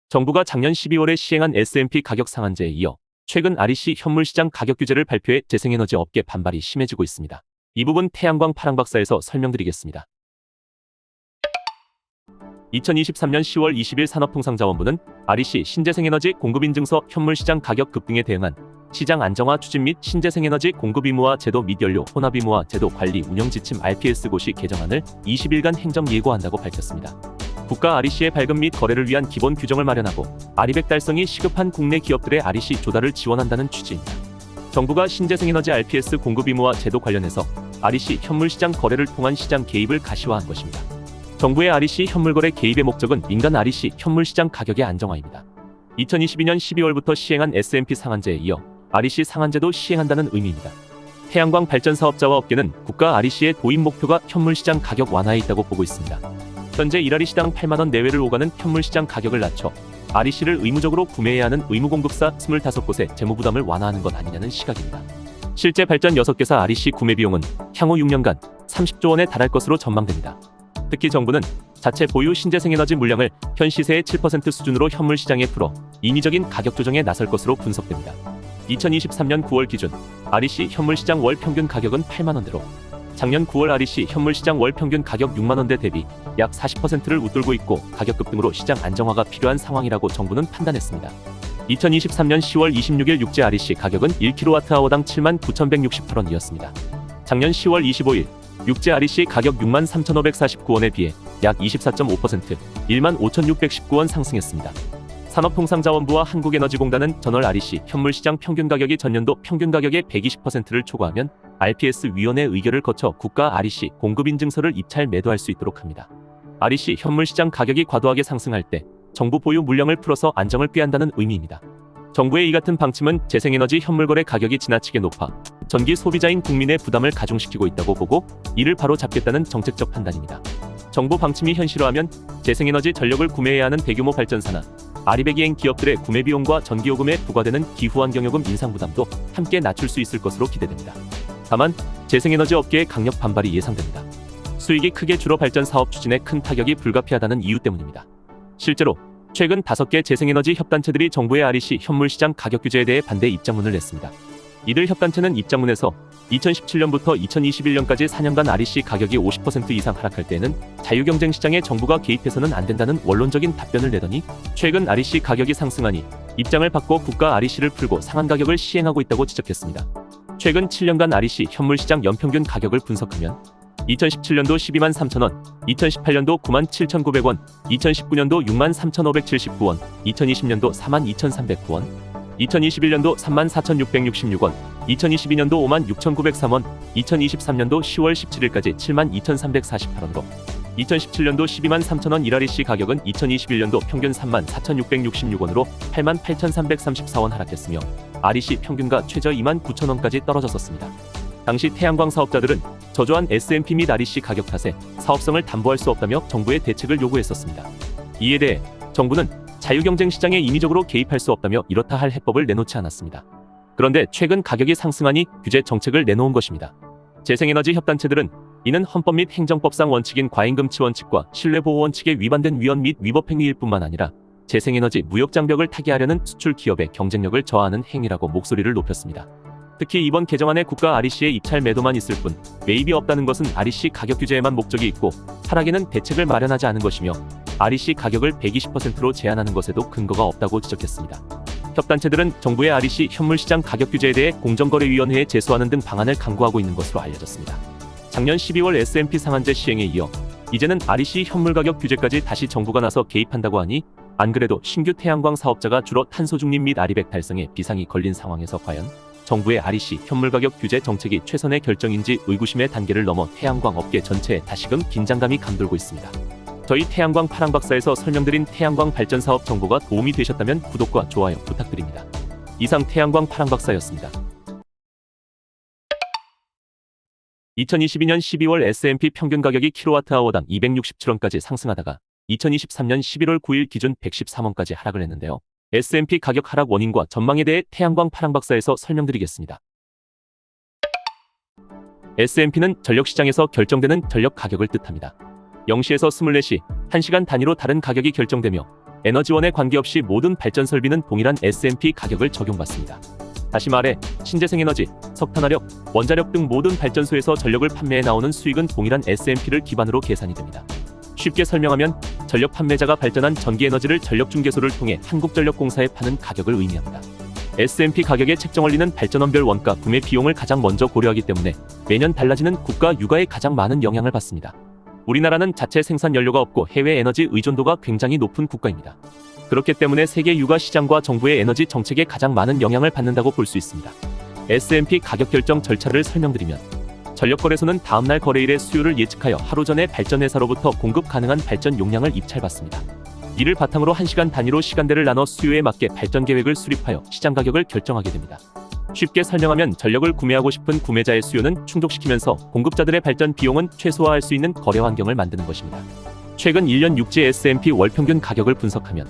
정부가 작년 12월에 시행한 S&P 가격 상한제에 이어 최근 REC 현물시장 가격 규제를 발표해 재생에너지 업계 반발이 심해지고 있습니다. 이 부분 태양광 파랑박사에서 설명드리겠습니다. 2023년 10월 20일 산업통상자원부는 REC 신재생에너지 공급인증서 현물시장 가격 급등에 대응한 시장 안정화 추진 및 신재생에너지 공급 의무화 제도 및 연료 혼합 의무화 제도 관리 운영 지침 RPS 고시 개정안을 20일간 행정 예고한다고 밝혔습니다. 국가 REC의 발급 및 거래를 위한 기본 규정을 마련하고 RE100 달성이 시급한 국내 기업들의 REC 조달을 지원한다는 취지입니다. 정부가 신재생에너지 RPS 공급 의무화 제도 관련해서 REC 현물시장 거래를 통한 시장 개입을 가시화한 것입니다. 정부의 REC 현물거래 개입의 목적은 민간 REC 현물시장 가격의 안정화입니다. 2022년 12월부터 시행한 S&P 상한제에 이어 REC 상한제도 시행한다는 의미입니다. 태양광 발전 사업자와 업계는 국가 REC의 도입 목표가 현물시장 가격 완화에 있다고 보고 있습니다. 현재 1REC당 8만원 내외를 오가는 현물시장 가격을 낮춰 REC를 의무적으로 구매해야 하는 의무공급사 25곳의 재무부담을 완화하는 것 아니냐는 시각입니다. 실제 발전 6개사 REC 구매 비용은 향후 6년간 30조 원에 달할 것으로 전망됩니다. 특히 정부는 자체 보유 신재생에너지 물량을 현 시세의 7% 수준으로 현물시장에 풀어 인위적인 가격 조정에 나설 것으로 분석됩니다. 2023년 9월 기준 REC 현물시장 월 평균 가격은 8만원대로 작년 9월 REC 현물시장 월 평균 가격 6만원대 대비 약 40%를 웃돌고 있고 가격 급등으로 시장 안정화가 필요한 상황이라고 정부는 판단했습니다. 2023년 10월 26일 육재 REC 가격은 1kWh당 79,168원이었습니다. 작년 10월 25일 육재 REC 가격 63,549원에 비해 약 24.5% 15,619원 상승했습니다. 산업통상자원부와 한국에너지공단은 전월 REC 현물시장 평균 가격이 전년도 평균 가격의 120%를 초과하면 RPS 위원회 의결을 거쳐 국가 REC 공급인증서를 입찰 매도할 수 있도록 합니다. REC 현물시장 가격이 과도하게 상승할 때 정부 보유 물량을 풀어서 안정을 꾀한다는 의미입니다. 정부의 이 같은 방침은 재생에너지 현물거래 가격이 지나치게 높아 전기 소비자인 국민의 부담을 가중시키고 있다고 보고 이를 바로 잡겠다는 정책적 판단입니다. 정부 방침이 현실화하면 재생에너지 전력을 구매해야 하는 대규모 발전사나 RE100이행 기업들의 구매 비용과 전기요금에 부과되는 기후환경요금 인상 부담도 함께 낮출 수 있을 것으로 기대됩니다. 다만 재생에너지 업계의 강력 반발이 예상됩니다. 수익이 크게 줄어 발전 사업 추진에 큰 타격이 불가피하다는 이유 때문입니다. 실제로 최근 5개 재생에너지 협단체들이 정부의 REC 현물시장 가격 규제에 대해 반대 입장문을 냈습니다. 이들 협단체는 입장문에서 2017년부터 2021년까지 4년간 REC 가격이 50% 이상 하락할 때에는 자유경쟁 시장에 정부가 개입해서는 안 된다는 원론적인 답변을 내더니 최근 REC 가격이 상승하니 입장을 바꿔 국가 REC를 풀고 상한 가격을 시행하고 있다고 지적했습니다. 최근 7년간 REC 현물시장 연평균 가격을 분석하면 2017년도 12만 3천원, 2018년도 9만 7,900원, 2019년도 6만 3,579원, 2020년도 4만 2,309원, 2021년도 3만 4,666원, 2022년도 5만 6,903원, 2023년도 10월 17일까지 7만 2,348원으로 2017년도 12만 3천원 1REC 가격은 2021년도 평균 3만 4,666원으로 8만 8,334원 하락했으며 REC 평균가 최저 2만 9천원까지 떨어졌었습니다. 당시 태양광 사업자들은 저조한 S&P 및 REC 가격 탓에 사업성을 담보할 수 없다며 정부의 대책을 요구했었습니다. 이에 대해 정부는 자유경쟁 시장에 인위적으로 개입할 수 없다며 이렇다 할 해법을 내놓지 않았습니다. 그런데 최근 가격이 상승하니 규제 정책을 내놓은 것입니다. 재생에너지 협단체들은 이는 헌법 및 행정법상 원칙인 과잉금치 원칙과 신뢰보호 원칙에 위반된 위헌 및 위법 행위일 뿐만 아니라 재생에너지 무역장벽을 타개하려는 수출 기업의 경쟁력을 저하하는 행위라고 목소리를 높였습니다. 특히 이번 개정안에 국가 REC의 입찰 매도만 있을 뿐 매입이 없다는 것은 REC 가격 규제에만 목적이 있고 하락에는 대책을 마련하지 않은 것이며 REC 가격을 120%로 제한하는 것에도 근거가 없다고 지적했습니다. 협단체들은 정부의 REC 현물시장 가격 규제에 대해 공정거래위원회에 제소하는 등 방안을 강구하고 있는 것으로 알려졌습니다. 작년 12월 S&P 상한제 시행에 이어 이제는 REC 현물 가격 규제까지 다시 정부가 나서 개입한다고 하니 안 그래도 신규 태양광 사업자가 주로 탄소 중립 및 RE100 달성에 비상이 걸린 상황에서 과연 정부의 REC 현물 가격 규제 정책이 최선의 결정인지 의구심의 단계를 넘어 태양광 업계 전체에 다시금 긴장감이 감돌고 있습니다. 저희 태양광 파랑박사에서 설명드린 태양광 발전 사업 정보가 도움이 되셨다면 구독과 좋아요 부탁드립니다. 이상 태양광 파랑박사였습니다. 2022년 12월 S&P 평균 가격이 kWh당 267원까지 상승하다가 2023년 11월 9일 기준 113원까지 하락을 했는데요. S&P 가격 하락 원인과 전망에 대해 태양광 파랑박사에서 설명드리겠습니다. S&P는 전력시장에서 결정되는 전력 가격을 뜻합니다. 0시에서 24시, 1시간 단위로 다른 가격이 결정되며 에너지원에 관계없이 모든 발전 설비는 동일한 S&P 가격을 적용받습니다. 다시 말해 신재생에너지, 석탄화력, 원자력 등 모든 발전소에서 전력을 판매해 나오는 수익은 동일한 S&P를 기반으로 계산이 됩니다. 쉽게 설명하면 전력 판매자가 발전한 전기에너지를 전력중개소를 통해 한국전력공사에 파는 가격을 의미합니다. S&P 가격의 책정 원리는 발전원별 원가 구매 비용을 가장 먼저 고려하기 때문에 매년 달라지는 국가 유가에 가장 많은 영향을 받습니다. 우리나라는 자체 생산 연료가 없고 해외 에너지 의존도가 굉장히 높은 국가입니다. 그렇기 때문에 세계 유가 시장과 정부의 에너지 정책에 가장 많은 영향을 받는다고 볼 수 있습니다. S&P 가격 결정 절차를 설명드리면 전력거래소는 다음날 거래일의 수요를 예측하여 하루 전에 발전회사로부터 공급 가능한 발전 용량을 입찰받습니다. 이를 바탕으로 1시간 단위로 시간대를 나눠 수요에 맞게 발전 계획을 수립하여 시장 가격을 결정하게 됩니다. 쉽게 설명하면 전력을 구매하고 싶은 구매자의 수요는 충족시키면서 공급자들의 발전 비용은 최소화할 수 있는 거래 환경을 만드는 것입니다. 최근 1년 육지 S&P 월평균 가격을 분석하면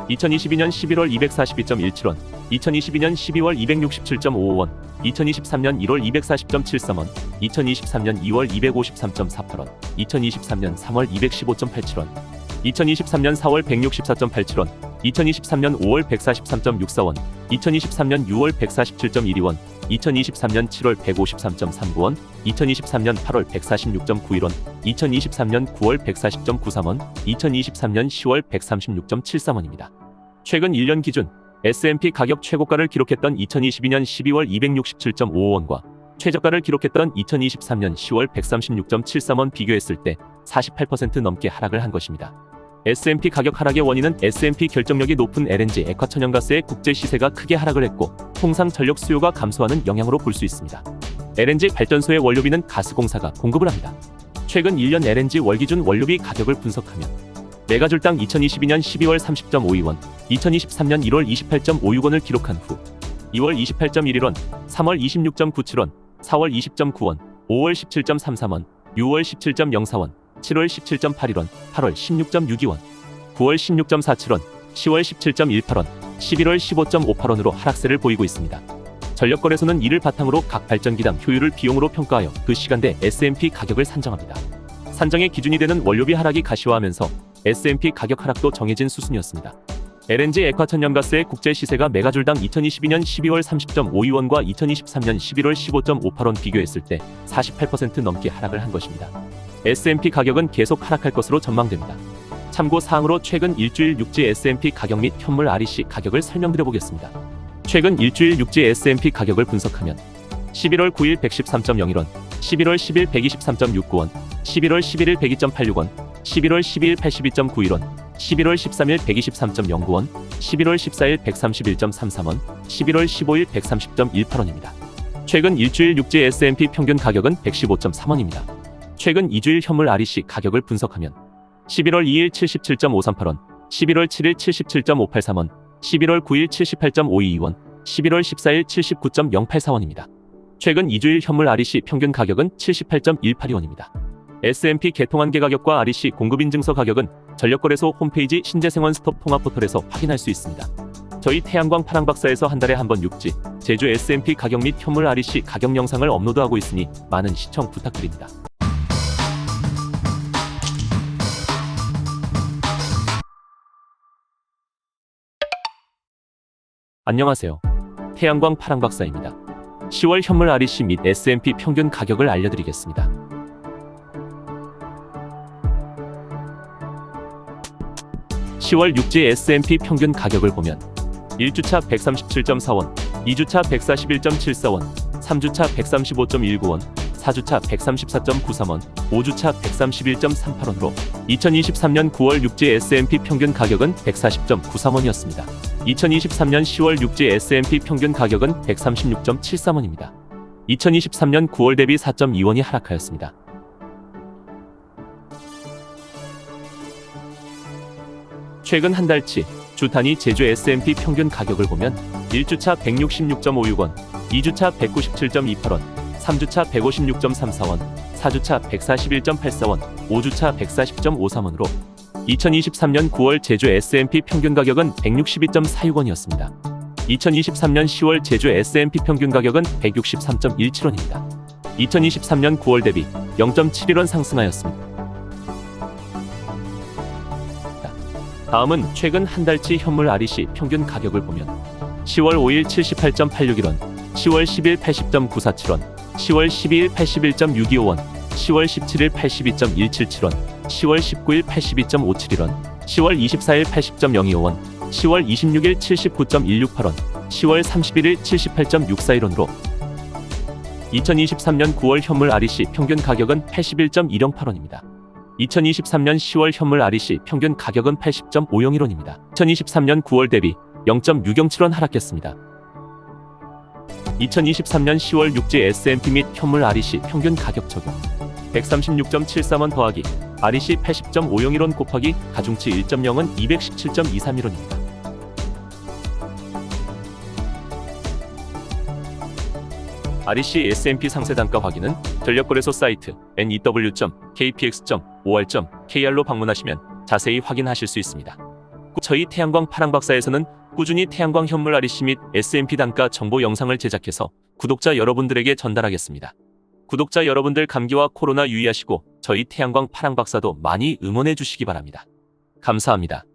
2022년 11월 242.17원, 2022년 12월 267.55원, 2023년 1월 240.73원, 2023년 2월 253.48원, 2023년 3월 215.87원, 2023년 4월 164.87원, 2023년 5월 143.64원, 2023년 6월 147.12원, 2023년 7월 153.39원, 2023년 8월 146.91원, 2023년 9월 140.93원, 2023년 10월 136.73원입니다. 최근 1년 기준 S&P 가격 최고가를 기록했던 2022년 12월 267.55원과 최저가를 기록했던 2023년 10월 136.73원 비교했을 때 48% 넘게 하락을 한 것입니다. S&P 가격 하락의 원인은 S&P 결정력이 높은 LNG 액화천연가스의 국제 시세가 크게 하락을 했고 통상 전력 수요가 감소하는 영향으로 볼 수 있습니다. LNG 발전소의 원료비는 가스공사가 공급을 합니다. 최근 1년 LNG 월기준 원료비 가격을 분석하면 메가줄당 2022년 12월 30.52원, 2023년 1월 28.56원을 기록한 후 2월 28.11원, 3월 26.97원, 4월 20.9원, 5월 17.33원, 6월 17.04원, 7월 17.81원, 8월 16.62원, 9월 16.47원, 10월 17.18원, 11월 15.58원으로 하락세를 보이고 있습니다. 전력거래소는 이를 바탕으로 각 발전기당 효율을 비용으로 평가하여 그 시간대 S&P 가격을 산정합니다. 산정의 기준이 되는 원료비 하락이 가시화하면서 S&P 가격 하락도 정해진 수순이었습니다. LNG 액화천연가스의 국제 시세가 메가줄당 2022년 12월 30.52원과 2023년 11월 15.58원 비교했을 때 48% 넘게 하락을 한 것입니다. S&P 가격은 계속 하락할 것으로 전망됩니다. 참고 사항으로 최근 일주일 육지 S&P 가격 및 현물 REC 가격을 설명드려보겠습니다. 최근 일주일 육지 S&P 가격을 분석하면 11월 9일 113.01원, 11월 10일 123.69원, 11월 11일 102.86원, 11월 12일 82.91원, 11월 13일 123.09원, 11월 14일 131.33원, 11월 15일 130.18원입니다. 최근 일주일 육지 S&P 평균 가격은 115.3원입니다. 최근 2주일 현물 REC 가격을 분석하면 11월 2일 77.538원, 11월 7일 77.583원, 11월 9일 78.522원, 11월 14일 79.084원입니다. 최근 2주일 현물 REC 평균 가격은 78.182원입니다. S&P 개통한계 가격과 REC 공급인증서 가격은 전력거래소 홈페이지 신재생원 스톱 통합포털에서 확인할 수 있습니다. 저희 태양광 파랑박사에서 한 달에 한 번 육지, 제주 S&P 가격 및 현물 REC 가격 영상을 업로드하고 있으니 많은 시청 부탁드립니다. 안녕하세요. 태양광 파랑박사입니다. 10월 현물 REC 및 S&P 평균 가격을 알려드리겠습니다. 10월 육지 S&P 평균 가격을 보면 1주차 137.4원, 2주차 141.74원, 3주차 135.19원, 4주차 134.93원, 5주차 131.38원으로 2023년 9월 육지 S&P 평균 가격은 140.93원이었습니다. 2023년 10월 육지 S&P 평균 가격은 136.73원입니다. 2023년 9월 대비 4.2원이 하락하였습니다. 최근 한 달치 주 단위 제주 S&P 평균 가격을 보면 1주차 166.56원, 2주차 197.28원, 3주차 156.34원, 4주차 141.84원, 5주차 140.53원으로 2023년 9월 제주 S&P 평균 가격은 162.46원이었습니다. 2023년 10월 제주 S&P 평균 가격은 163.17원입니다. 2023년 9월 대비 0.71원 상승하였습니다. 다음은 최근 한 달치 현물 REC 평균 가격을 보면 10월 5일 78.861원, 10월 10일 80.947원, 10월 12일 81.625원, 10월 17일 82.177원, 10월 19일 82.571원, 10월 24일 80.025원, 10월 26일 79.168원, 10월 31일 78.641원으로 2023년 9월 현물 REC 평균 가격은 81.108원입니다. 2023년 10월 현물 REC 평균 가격은 80.501원입니다. 2023년 9월 대비 0.607원 하락했습니다. 2023년 10월 육지 S&P 및 현물 REC 평균 가격 적용 136.73원 더하기 REC 80.501원 곱하기 가중치 1.0은 217.231원입니다. REC S&P 상세 단가 확인은 전력거래소 사이트 new.kpx.or.kr로 방문하시면 자세히 확인하실 수 있습니다. 저희 태양광 파랑박사에서는 꾸준히 태양광 현물 REC 및 S&P 단가 정보 영상을 제작해서 구독자 여러분들에게 전달하겠습니다. 구독자 여러분들 감기와 코로나 유의하시고 저희 태양광 파랑박사도 많이 응원해 주시기 바랍니다. 감사합니다.